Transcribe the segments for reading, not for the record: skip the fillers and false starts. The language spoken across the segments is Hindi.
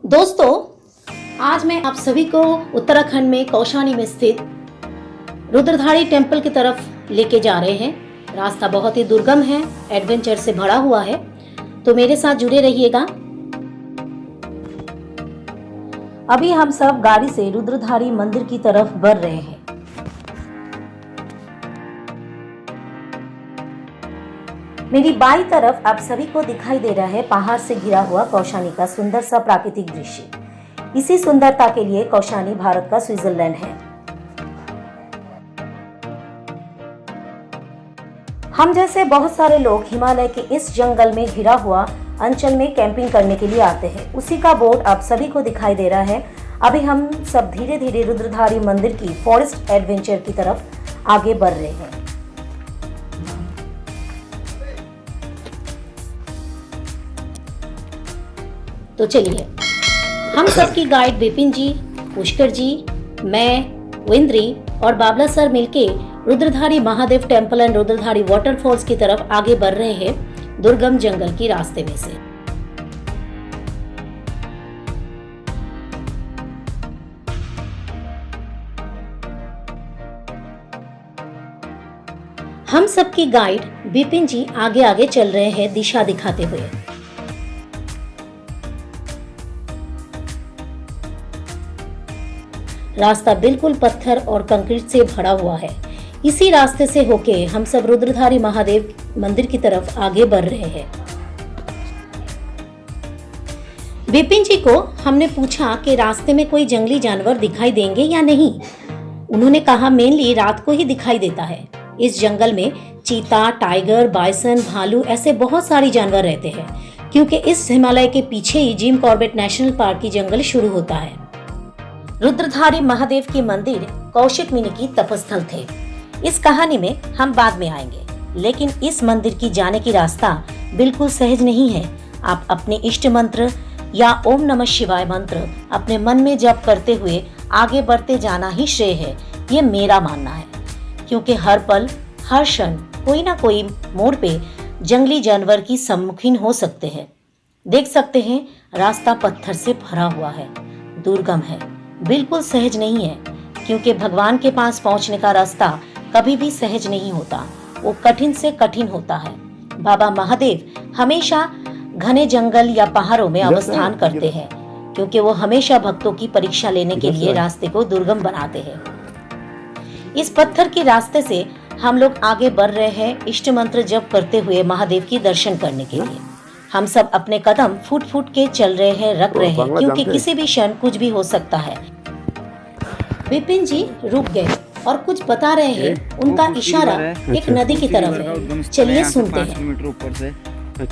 दोस्तों, आज मैं आप सभी को उत्तराखंड में कौशानी में स्थित रुद्रधारी टेम्पल की तरफ लेके जा रहे हैं। रास्ता बहुत ही दुर्गम है, एडवेंचर से भरा हुआ है, तो मेरे साथ जुड़े रहिएगा। अभी हम सब गाड़ी से रुद्रधारी मंदिर की तरफ बढ़ रहे हैं। मेरी बाईं तरफ आप सभी को दिखाई दे रहा है पहाड़ से घिरा हुआ कौशानी का सुंदर सा प्राकृतिक दृश्य। इसी सुंदरता के लिए कौशानी भारत का स्विट्जरलैंड है। हम जैसे बहुत सारे लोग हिमालय के इस जंगल में घिरा हुआ अंचल में कैंपिंग करने के लिए आते हैं। उसी का बोर्ड आप सभी को दिखाई दे रहा है। अभी हम सब धीरे धीरे रुद्रधारी मंदिर की फॉरेस्ट एडवेंचर की तरफ आगे बढ़ रहे हैं। तो चलिए, हम सबकी गाइड विपिन जी, पुष्कर जी, मैं, वेंद्री और बाबला सर मिलके Rudradhari Mahadev temple and Rudradhari waterfalls की तरफ आगे बढ़ रहे हैं दुर्गम जंगल की रास्ते में से। हम सबकी गाइड विपिन जी आगे आगे चल रहे हैं दिशा दिखाते हुए। रास्ता बिल्कुल पत्थर और कंक्रीट से भरा हुआ है। इसी रास्ते से होके हम सब रुद्रधारी महादेव मंदिर की तरफ आगे बढ़ रहे हैं। विपिन जी को हमने पूछा कि रास्ते में कोई जंगली जानवर दिखाई देंगे या नहीं। उन्होंने कहा मेनली रात को ही दिखाई देता है। इस जंगल में चीता, टाइगर, बाइसन, भालू ऐसे बहुत सारे जानवर रहते हैं, क्योंकि इस हिमालय के पीछे ही जिम कॉर्बेट नेशनल पार्क की जंगल शुरू होता है। रुद्रधारी महादेव की मंदिर कौशिक मुनि की तपस्थल थे। इस कहानी में हम बाद में आएंगे, लेकिन इस मंदिर की जाने की रास्ता बिल्कुल सहज नहीं है। आप अपने इष्ट मंत्र या ओम नमः शिवाय मंत्र अपने मन में जप करते हुए आगे बढ़ते जाना ही श्रेय है, ये मेरा मानना है। क्योंकि हर पल हर क्षण कोई ना कोई मोड़ पे जंगली जानवर की सम्मुखीन हो सकते हैं। देख सकते हैं रास्ता पत्थर से भरा हुआ है, दुर्गम है, बिल्कुल सहज नहीं है। क्योंकि भगवान के पास पहुंचने का रास्ता कभी भी सहज नहीं होता, वो कठिन से कठिन होता है। बाबा महादेव हमेशा घने जंगल या पहाड़ों में अवस्थान करते हैं, क्योंकि वो हमेशा भक्तों की परीक्षा लेने के लिए रास्ते को दुर्गम बनाते हैं। इस पत्थर के रास्ते से हम लोग आगे बढ़ रहे हैं इष्ट मंत्र जप करते हुए महादेव की दर्शन करने के लिए। हम सब अपने कदम फुट फुट के चल रहे हैं, रख रहे हैं, क्योंकि किसी भी क्षण कुछ भी हो सकता है। विपिन जी रुक गए और कुछ बता रहे हैं। उनका इशारा एक नदी की तरफ है। चलिए सुनते हैं। 5 किलोमीटर ऊपर से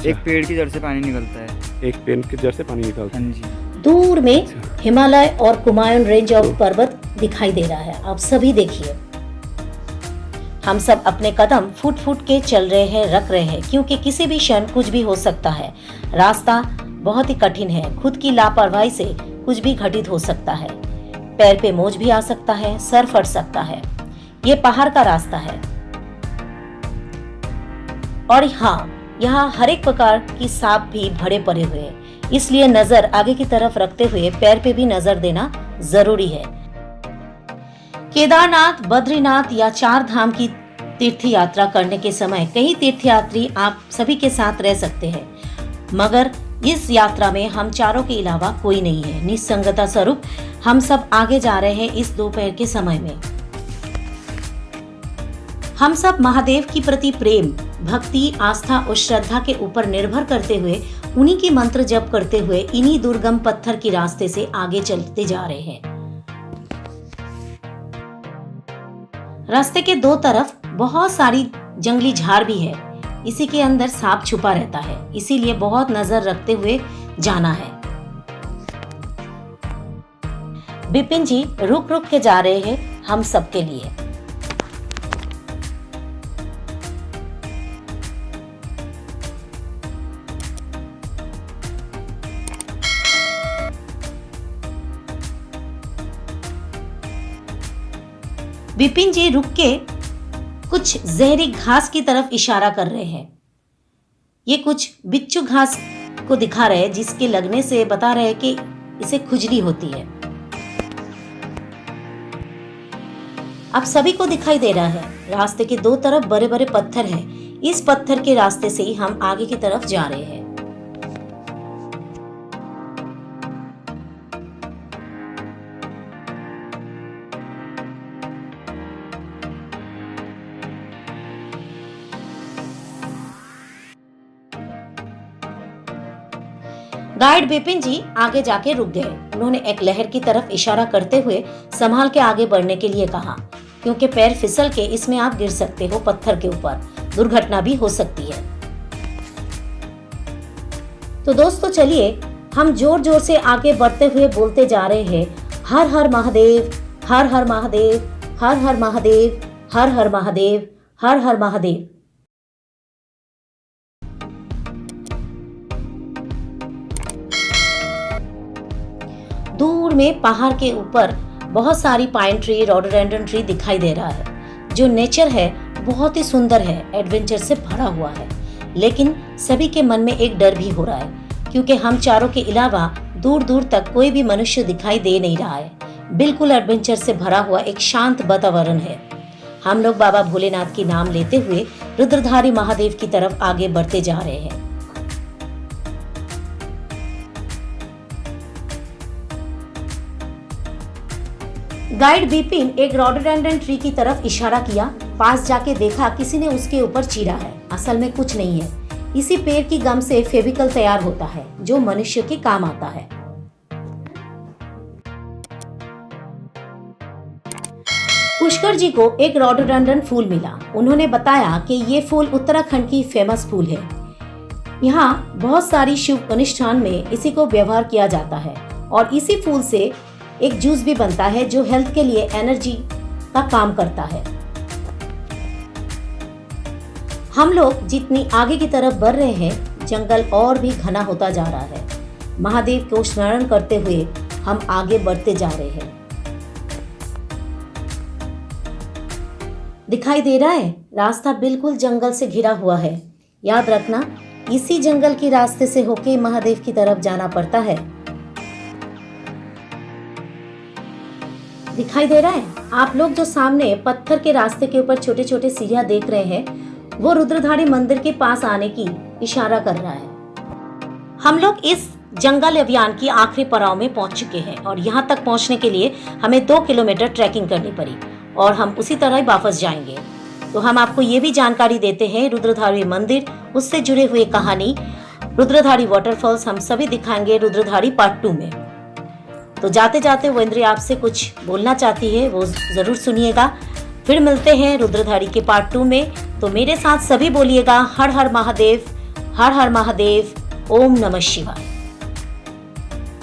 एक पेड़ की जड़ से पानी निकलता है। एक पेड़ की जड़ से पानी निकलता है। हाँ जी। दूर में हिमालय और कुमायून रेंज ऑफ पर्वत दिखाई दे रहा है। आप सभी देखिए, हम सब अपने कदम फुट फुट के चल रहे हैं, रख रहे हैं, क्योंकि किसी भी क्षण कुछ भी हो सकता है। रास्ता बहुत ही कठिन है। खुद की लापरवाही से कुछ भी घटित हो सकता है। पैर पे मोच भी आ सकता है, सर फट सकता है। ये पहाड़ का रास्ता है और हाँ, यहाँ हर एक प्रकार की सांप भी भरे पड़े हुए हैं, इसलिए नजर आगे की तरफ रखते हुए पैर पे भी नजर देना जरूरी है। केदारनाथ, बद्रीनाथ या 4 धाम की तीर्थ यात्रा करने के समय कई तीर्थयात्री आप सभी के साथ रह सकते हैं, मगर इस यात्रा में हम चारों के अलावा कोई नहीं है। निसंगता स्वरूप हम सब आगे जा रहे हैं। इस दोपहर के समय में हम सब महादेव की प्रति प्रेम, भक्ति, आस्था और श्रद्धा के ऊपर निर्भर करते हुए उन्हीं की मंत्र जप करते हुए इन्हीं दुर्गम पत्थर के रास्ते से आगे चलते जा रहे हैं। रास्ते के दो तरफ बहुत सारी जंगली झाड़ भी है। इसी के अंदर सांप छुपा रहता है, इसीलिए बहुत नजर रखते हुए जाना है। विपिन जी रुक रुक के जा रहे हैं हम सबके लिए। विपिन जी रुक के कुछ जहरी घास की तरफ इशारा कर रहे हैं। ये कुछ बिच्छू घास को दिखा रहे हैं, जिसके लगने से बता रहे हैं कि इसे खुजली होती है। अब सभी को दिखाई दे रहा है, रास्ते के दो तरफ बड़े बड़े पत्थर हैं। इस पत्थर के रास्ते से ही हम आगे की तरफ जा रहे हैं। गाइड विपिन जी आगे जाके रुक गए। उन्होंने एक लहर की तरफ इशारा करते हुए संभाल के आगे बढ़ने के लिए कहा, क्योंकि पैर फिसल के इसमें आप गिर सकते हो, पत्थर के ऊपर दुर्घटना भी हो सकती है। तो दोस्तों चलिए हम जोर जोर से आगे बढ़ते हुए बोलते जा रहे हैं, हर हर महादेव, हर हर महादेव, हर हर महादेव, हर हर महादेव, हर हर महादेव। दूर में पहाड़ के ऊपर बहुत सारी पाइन ट्री, रोडोडेंड्रन ट्री दिखाई दे रहा है। जो नेचर है बहुत ही सुंदर है, एडवेंचर से भरा हुआ है। लेकिन सभी के मन में एक डर भी हो रहा है, क्योंकि हम चारों के अलावा दूर दूर तक कोई भी मनुष्य दिखाई दे नहीं रहा है। बिल्कुल एडवेंचर से भरा हुआ एक शांत वातावरण है। हम लोग बाबा भोलेनाथ की नाम लेते हुए रुद्रधारी महादेव की तरफ आगे बढ़ते जा रहे हैं। गाइड विपिन एक रोडोडेंड्रन ट्री की तरफ इशारा किया। पास जाके देखा किसी ने उसके ऊपर चीरा है। असल में कुछ नहीं है, इसी पेड़ की गम से फेविकल तैयार होता है, जो मनुष्य के काम आता है। पुष्कर जी को एक रोडोडेंड्रन फूल मिला। उन्होंने बताया कि ये फूल उत्तराखंड की फेमस फूल है। यहाँ बहुत सारी शुभ अनुष्ठान में इसी को व्यवहार किया जाता है और इसी फूल से एक जूस भी बनता है, जो हेल्थ के लिए एनर्जी का काम करता है। हम लोग जितनी आगे की तरफ बढ़ रहे हैं, जंगल और भी घना होता जा रहा है। महादेव को स्मरण करते हुए हम आगे बढ़ते जा रहे हैं। दिखाई दे रहा है, रास्ता बिल्कुल जंगल से घिरा हुआ है। याद रखना, इसी जंगल के रास्ते से होके महादेव की तरफ जाना पड़ता है। दिखाई दे रहा है आप लोग, जो सामने पत्थर के रास्ते के ऊपर छोटे छोटे सीढ़ियां देख रहे हैं, वो रुद्रधारी मंदिर के पास आने की इशारा कर रहा है। हम लोग इस जंगल अभियान की आखिरी पड़ाव में पहुंच चुके हैं और यहाँ तक पहुंचने के लिए हमें 2 किलोमीटर ट्रैकिंग करनी पड़ी और हम उसी तरह ही वापस जाएंगे। तो हम आपको ये भी जानकारी देते हैं, रुद्रधारी मंदिर, उससे जुड़े हुए कहानी, रुद्रधारी वाटरफॉल्स हम सभी दिखाएंगे रुद्रधारी पार्ट 2 में। तो जाते जाते वो इंद्रिया आपसे कुछ बोलना चाहती है, वो जरूर सुनिएगा। फिर मिलते हैं रुद्रधारी के पार्ट 2 में। तो मेरे साथ सभी बोलिएगा, हर हर महादेव, हर हर महादेव, ओम नमः शिवाय।